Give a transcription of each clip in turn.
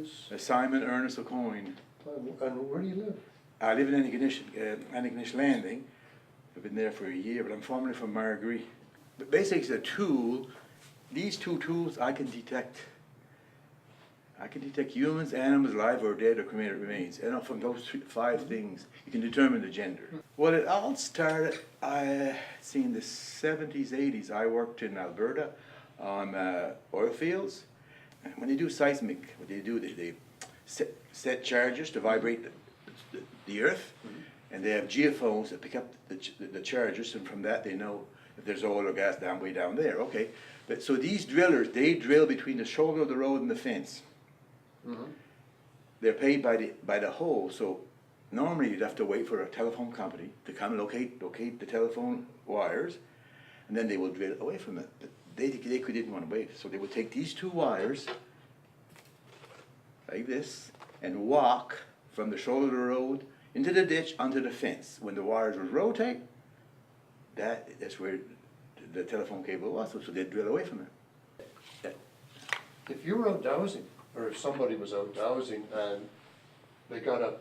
is? Simon Ernest O'Coin. And where do you live? I live in Antigonish Landing. I've been there for a year, but I'm formerly from Marguerite. But basically it's a tool. These two tools I can detect humans, animals, alive or dead or cremated remains. And from those five things, you can determine the gender. Well, it all started, in the 70s, 80s. I worked in Alberta on oil fields. And when they do seismic, what they do, they set charges to vibrate the earth. And they have geophones that pick up the charges, and from that they know if there's oil or gas way down there. Okay, but so these drillers, they drill between the shoulder of the road and the fence. They're paid by the hole. So normally you'd have to wait for a telephone company to come and locate the telephone wires, and then they will drill away from it. But they didn't want to wait, so they would take these two wires like this and walk from the shoulder of the road into the ditch onto the fence. When the wires would rotate, that's where the telephone cable was, so they'd drill away from it. If you were out dowsing, or if somebody was out dowsing and they got a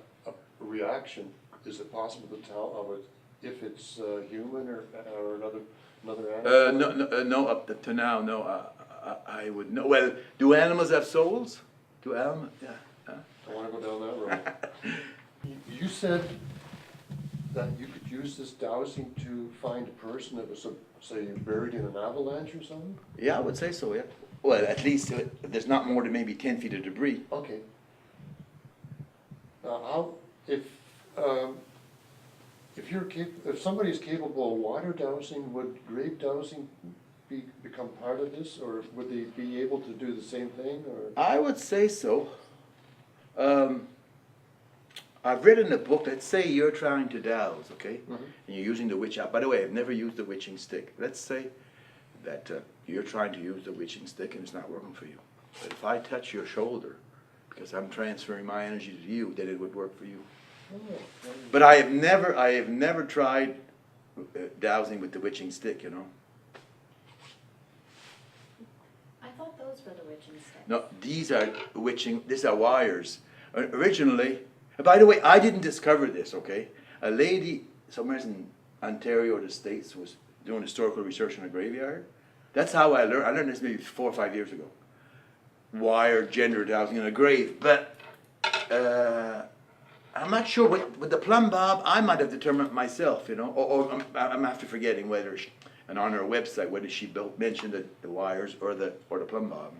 reaction, is it possible to tell of it if it's human or another animal? No, up to now, no. I would know. Well, do animals have souls? Do animals? Yeah. I want to go down that road. You said that you could use this dowsing to find a person that was, say, buried in an avalanche or something? Yeah, I would say so, yeah. Well, at least there's not more than maybe 10 feet of debris. Okay. Now, if somebody's capable of water dowsing, would grave dowsing become part of this, or would they be able to do the same thing? Or I would say so. I've read in a book, let's say you're trying to douse, okay? And you're using the witch. By the way, I've never used the witching stick. Let's say that you're trying to use the witching stick and it's not working for you. But if I touch your shoulder, because I'm transferring my energy to you, then it would work for you. But I have never tried dowsing with the witching stick, you know. I thought those were the witching sticks. No, these are wires. Originally, by the way, I didn't discover this, okay? A lady somewhere in Ontario or the States was doing historical research in a graveyard. That's how I learned. I learned this maybe 4 or 5 years ago. Wire gender dowsing in a grave. But I'm not sure. With the plumb bob, I might have determined myself, you know. Or I'm after forgetting whether and on her website whether she mentioned the wires or the plumb bob.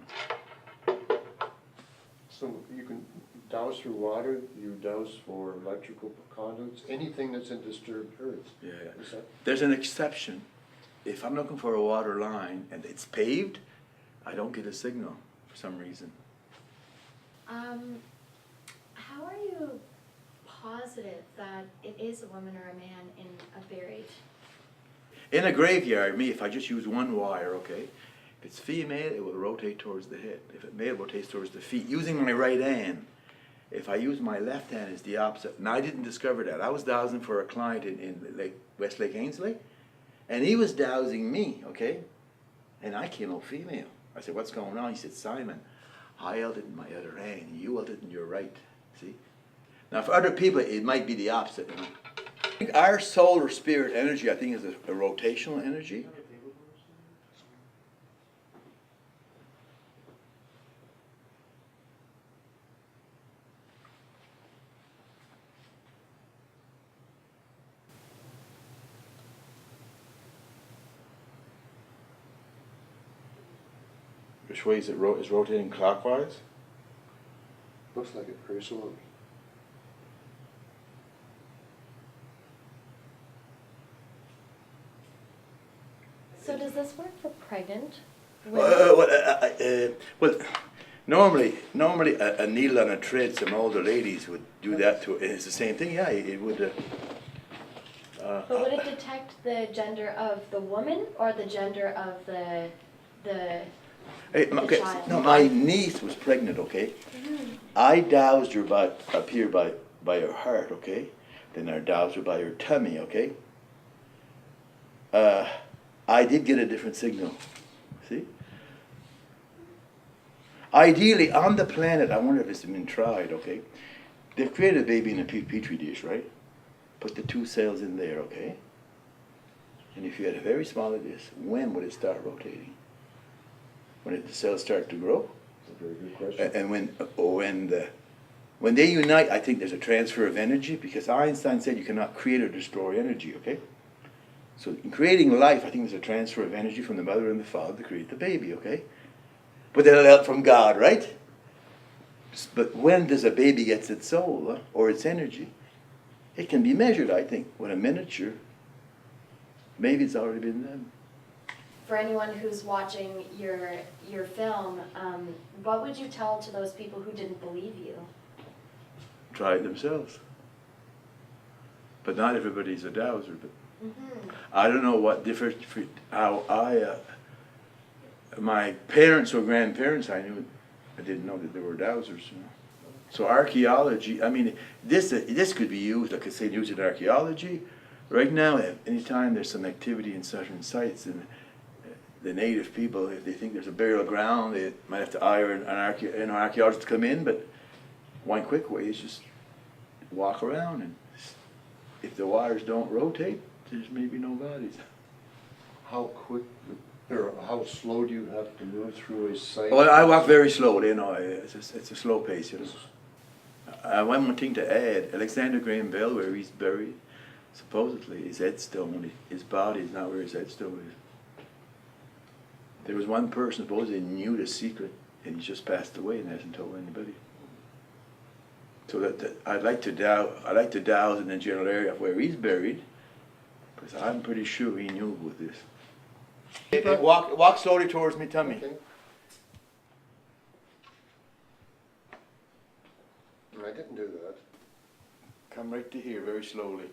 so you can douse through water, you douse for electrical conduits, anything that's in disturbed earth. Yeah. Is that? There's an exception. If I'm looking for a water line and it's paved, I don't get a signal for some reason. How are you positive that it is a woman or a man in a buried? In a graveyard, if I just use one wire, okay, if it's female, it will rotate towards the head. If it's male, it rotates towards the feet. Using my right hand, if I use my left hand, it's the opposite. And I didn't discover that. I was dowsing for a client in West Lake Ainsley, and he was dowsing me, okay, and I came out female. I said, what's going on? He said, Simon, I held it in my other hand, you held it in your right, see? Now for other people, it might be the opposite, you know? I think our soul or spirit energy, I think, is a rotational energy. Which way is it is rotating clockwise? Looks like it very slowly. So does this work for pregnant women? Well, normally a needle on a thread, some older ladies would do that to it. It's the same thing, yeah, it would. But would it detect the gender of the woman or the gender of the Okay, child? no, my niece was pregnant, okay? I doused her up here by her heart, okay? Then I doused her by her tummy, okay? I did get a different signal, see? Ideally, on the planet, I wonder if it's been tried, okay? They've created a baby in a petri dish, right? Put the 2 cells in there, okay? And if you had a very small of this, when would it start rotating? When the cells start to grow? That's a very good question. And when they unite, I think there's a transfer of energy, because Einstein said you cannot create or destroy energy, okay? So in creating life, I think there's a transfer of energy from the mother and the father to create the baby, okay? But they're help from God, right? But when does a baby get its soul, or its energy? It can be measured, I think, when a miniature, maybe it's already been done. For anyone who's watching your film, what would you tell to those people who didn't believe you? Try it themselves. But not everybody's a dowser. But Mm-hmm. I don't know what difference, my parents or grandparents, I didn't know that there were dowsers. You know. So archaeology, I mean, this could be used, like I say, used in archaeology. Right now, anytime there's some activity in certain sites, and the native people, if they think there's a burial ground, they might have to hire an archaeologist to come in, but one quick way is just walk around, and if the wires don't rotate, there's maybe no bodies. How quick, or how slow do you have to move through a site? Well, I walk very slowly, you know, it's a slow pace, you know. One more thing to add, Alexander Graham Bell, where he's buried, supposedly his headstone, his body is not where his headstone is. There was one person supposedly knew the secret, and he just passed away and hasn't told anybody. So that I'd like to douse in the general area of where he's buried, because I'm pretty sure he knew with this. Walk slowly towards me, Tommy. Okay. I didn't do that. Come right to here, very slowly.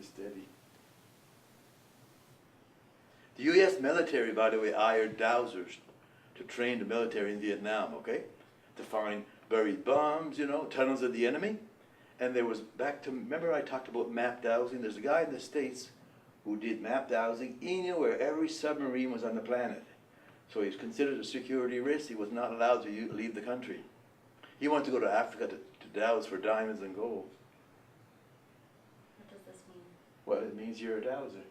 Steady. The U.S. military, by the way, hired dowsers to train the military in Vietnam, okay? To find buried bombs, you know, tunnels of the enemy. And there was remember I talked about map dowsing? There's a guy in the States who did map dowsing. He knew where every submarine was on the planet. So he was considered a security risk. He was not allowed to leave the country. He wanted to go to Africa to dowse for diamonds and gold. What does this mean? Well, it means you're a dowser.